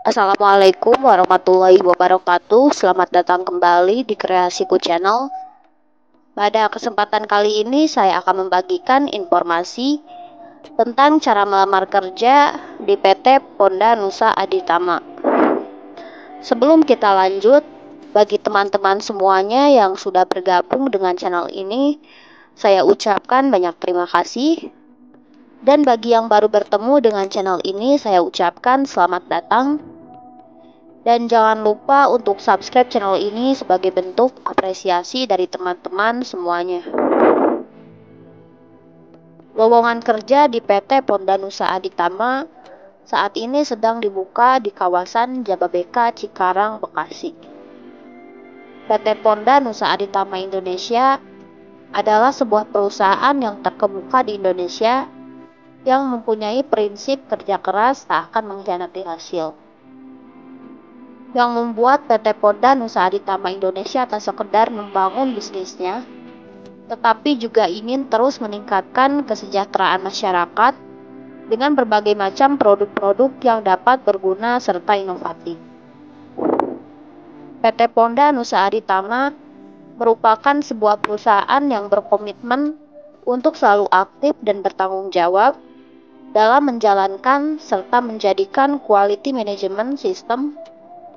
Assalamualaikum warahmatullahi wabarakatuh. Selamat datang kembali di Kreasiku Channel. Pada kesempatan kali ini saya akan membagikan informasi tentang cara melamar kerja di PT Ponda Nusa Aditama. Sebelum kita lanjut, bagi teman-teman semuanya yang sudah bergabung dengan channel ini, saya ucapkan banyak terima kasih. Dan bagi yang baru bertemu dengan channel ini, saya ucapkan selamat datang. Dan jangan lupa untuk subscribe channel ini sebagai bentuk apresiasi dari teman-teman semuanya. Lowongan kerja di PT Ponda Nusa Aditama saat ini sedang dibuka di kawasan Jababeka, Cikarang, Bekasi. PT Ponda Nusa Aditama Indonesia adalah sebuah perusahaan yang terkemuka di Indonesia yang mempunyai prinsip kerja keras tak akan mengkhianati hasil. Yang membuat PT Ponda Nusa Aditama Indonesia tak sekedar membangun bisnisnya, tetapi juga ingin terus meningkatkan kesejahteraan masyarakat dengan berbagai macam produk-produk yang dapat berguna serta inovatif. PT Ponda Nusa Aditama merupakan sebuar perusahaan yang berkomitmen untuk selalu aktif dan bertanggung jawab dalam menjalankan serta menjadikan quality management system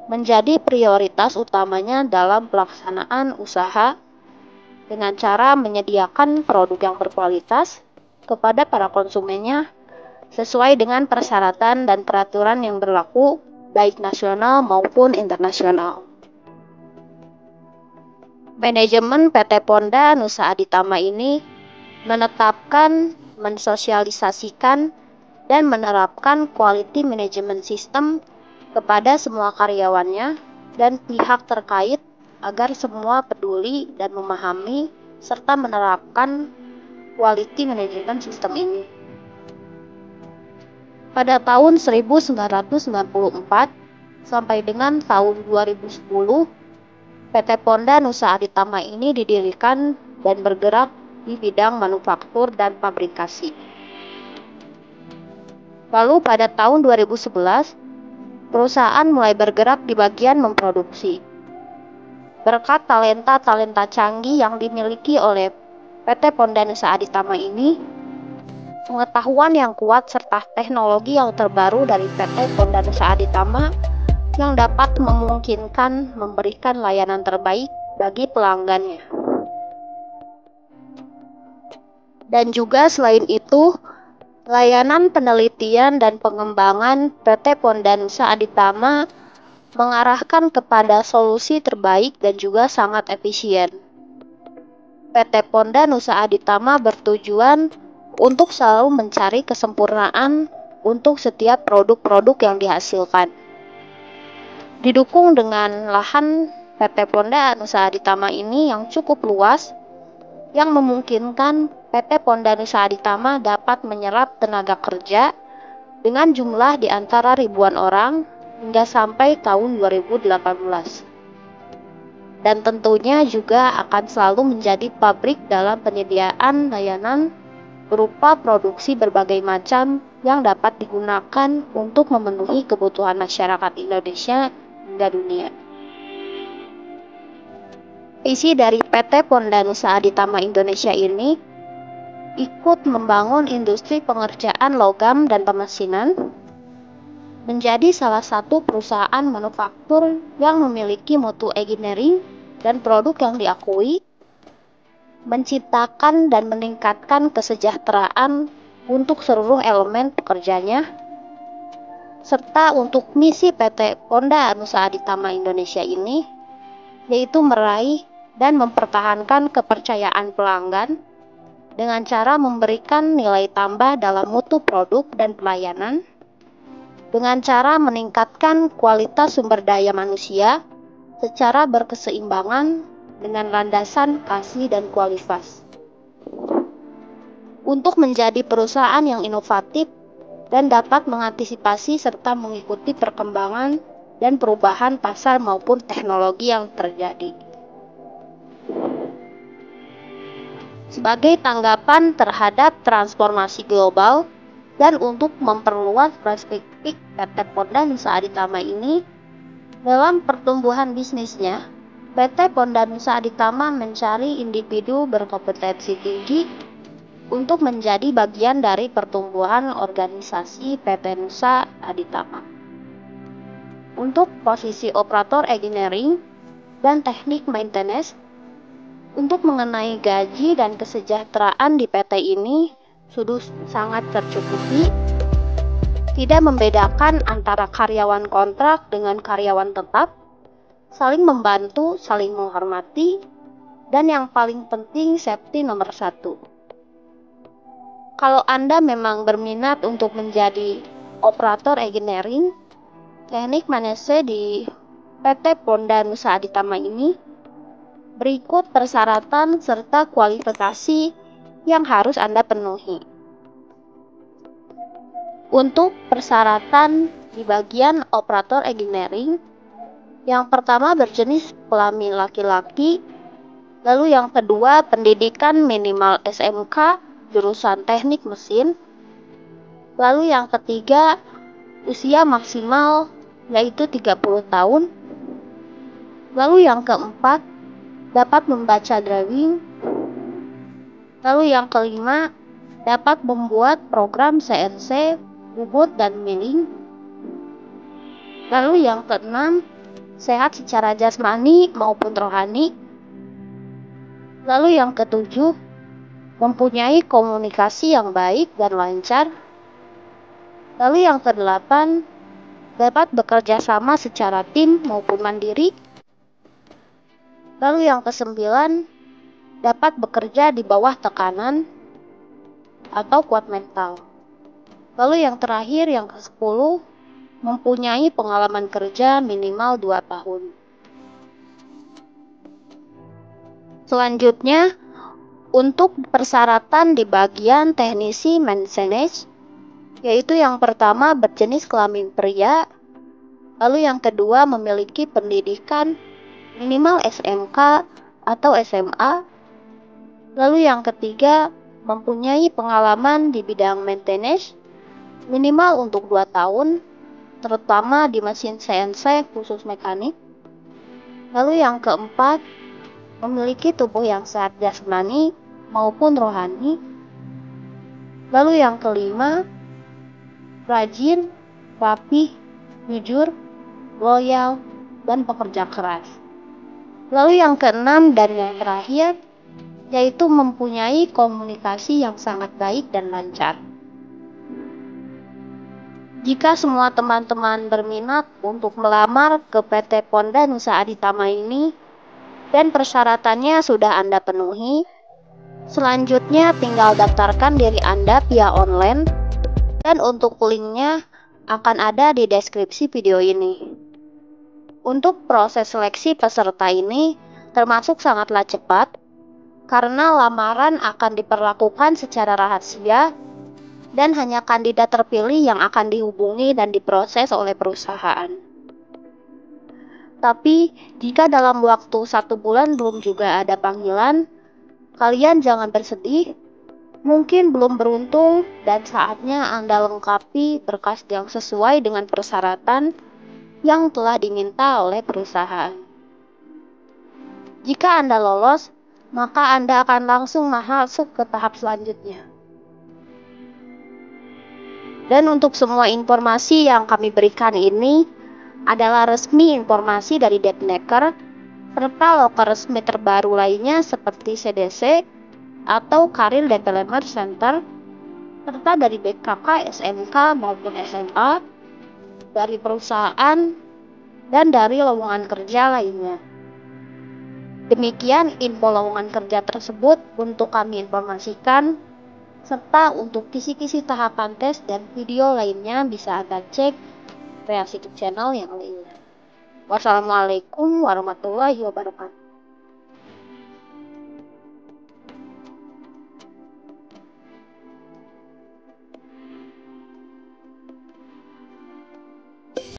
menjadi prioritas utamanya dalam pelaksanaan usaha dengan cara menyediakan produk yang berkualitas kepada para konsumennya sesuai dengan persyaratan dan peraturan yang berlaku baik nasional maupun internasional. Manajemen PT Ponda Nusa Aditama ini menetapkan, mensosialisasikan, dan menerapkan quality management system kepada semua karyawannya dan pihak terkait agar semua peduli dan memahami serta menerapkan quality management system ini. Pada tahun 1994 sampai dengan tahun 2010, PT Ponda Nusa Aditama ini didirikan dan bergerak di bidang manufaktur dan fabrikasi. Lalu pada tahun 2011, perusahaan mulai bergerak di bagian memproduksi. Berkat talenta-talenta canggih yang dimiliki oleh PT Ponda Nusa Aditama ini, pengetahuan yang kuat serta teknologi yang terbaru dari PT Ponda Nusa Aditama yang dapat memungkinkan memberikan layanan terbaik bagi pelanggannya. Dan juga selain itu, layanan penelitian dan pengembangan PT Ponda Nusa Aditama mengarahkan kepada solusi terbaik dan juga sangat efisien. PT Ponda Nusa Aditama bertujuan untuk selalu mencari kesempurnaan untuk setiap produk-produk yang dihasilkan. Didukung dengan lahan PT Ponda Nusa Aditama ini yang cukup luas, yang memungkinkan PT Ponda Nusa Aditama dapat menyerap tenaga kerja dengan jumlah di antara ribuan orang hingga sampai tahun 2018. Dan tentunya juga akan selalu menjadi pabrik dalam penyediaan layanan berupa produksi berbagai macam yang dapat digunakan untuk memenuhi kebutuhan masyarakat Indonesia hingga dunia. Visi dari PT Ponda Nusa Aditama Indonesia ini ikut membangun industri pengerjaan logam dan pemesinan, menjadi salah satu perusahaan manufaktur yang memiliki mutu engineering dan produk yang diakui, menciptakan dan meningkatkan kesejahteraan untuk seluruh elemen pekerjanya, serta untuk misi PT Ponda Nusa Aditama Indonesia ini, yaitu meraih dan mempertahankan kepercayaan pelanggan dengan cara memberikan nilai tambah dalam mutu produk dan pelayanan, dengan cara meningkatkan kualitas sumber daya manusia secara berkeseimbangan dengan landasan kasih dan kualitas. Untuk menjadi perusahaan yang inovatif dan dapat mengantisipasi serta mengikuti perkembangan dan perubahan pasar maupun teknologi yang terjadi. Sebagai tanggapan terhadap transformasi global dan untuk memperluas spesifik PT Ponda Nusa Aditama ini, dalam pertumbuhan bisnisnya, PT Ponda Nusa Aditama mencari individu berkompetensi tinggi untuk menjadi bagian dari pertumbuhan organisasi PT Nusa Aditama. Untuk posisi operator engineering dan teknik maintenance, untuk mengenai gaji dan kesejahteraan di PT ini sudah sangat tercukupi, tidak membedakan antara karyawan kontrak dengan karyawan tetap, saling membantu, saling menghormati, dan yang paling penting safety nomor 1. Kalau Anda memang berminat untuk menjadi operator engineering, teknik manase di PT Ponda Nusa Aditama ini, berikut persyaratan serta kualifikasi yang harus Anda penuhi. Untuk persyaratan di bagian operator engineering, yang pertama berjenis kelamin laki-laki, lalu yang kedua pendidikan minimal SMK jurusan teknik mesin, lalu yang ketiga usia maksimal yaitu 30 tahun, lalu yang keempat dapat membaca drawing, lalu yang kelima dapat membuat program CNC, bubut dan milling, lalu yang keenam sehat secara jasmani maupun rohani, lalu yang ketujuh mempunyai komunikasi yang baik dan lancar, lalu yang kedelapan dapat bekerja sama secara tim maupun mandiri, lalu yang kesembilan dapat bekerja di bawah tekanan atau kuat mental. Lalu yang terakhir, yang ke-10, mempunyai pengalaman kerja minimal 2 tahun. Selanjutnya, untuk persyaratan di bagian teknisi maintenance, yaitu yang pertama berjenis kelamin pria, lalu yang kedua memiliki pendidikan minimal SMK atau SMA, lalu yang ketiga mempunyai pengalaman di bidang maintenance minimal untuk 2 tahun, terutama di mesin CNC khusus mekanik. Lalu yang keempat, memiliki tubuh yang sehat jasmani maupun rohani. Lalu yang kelima, rajin, rapih, jujur, loyal, dan pekerja keras. Lalu yang keenam dan yang terakhir, yaitu mempunyai komunikasi yang sangat baik dan lancar. Jika semua teman-teman berminat untuk melamar ke PT Ponda Nusa Aditama ini dan persyaratannya sudah Anda penuhi, selanjutnya tinggal daftarkan diri Anda via online, dan untuk linknya akan ada di deskripsi video ini. Untuk proses seleksi peserta ini termasuk sangatlah cepat, karena lamaran akan diperlakukan secara rahasia dan hanya kandidat terpilih yang akan dihubungi dan diproses oleh perusahaan. Tapi, jika dalam waktu 1 bulan belum juga ada panggilan, kalian jangan bersedih, mungkin belum beruntung dan saatnya Anda lengkapi berkas yang sesuai dengan persyaratan yang telah diminta oleh perusahaan. Jika Anda lolos, maka Anda akan langsung masuk ke tahap selanjutnya. Dan untuk semua informasi yang kami berikan ini adalah resmi informasi dari Depnaker, serta loker resmi terbaru lainnya seperti CDC atau Career Development Center, serta dari BKK, SMK maupun SMA, dari perusahaan, dan dari lowongan kerja lainnya. Demikian info lowongan kerja tersebut untuk kami informasikan, serta untuk kisi-kisi tahapan tes dan video lainnya bisa Anda cek Kreasi channel yang lainnya. Wassalamualaikum warahmatullahi wabarakatuh.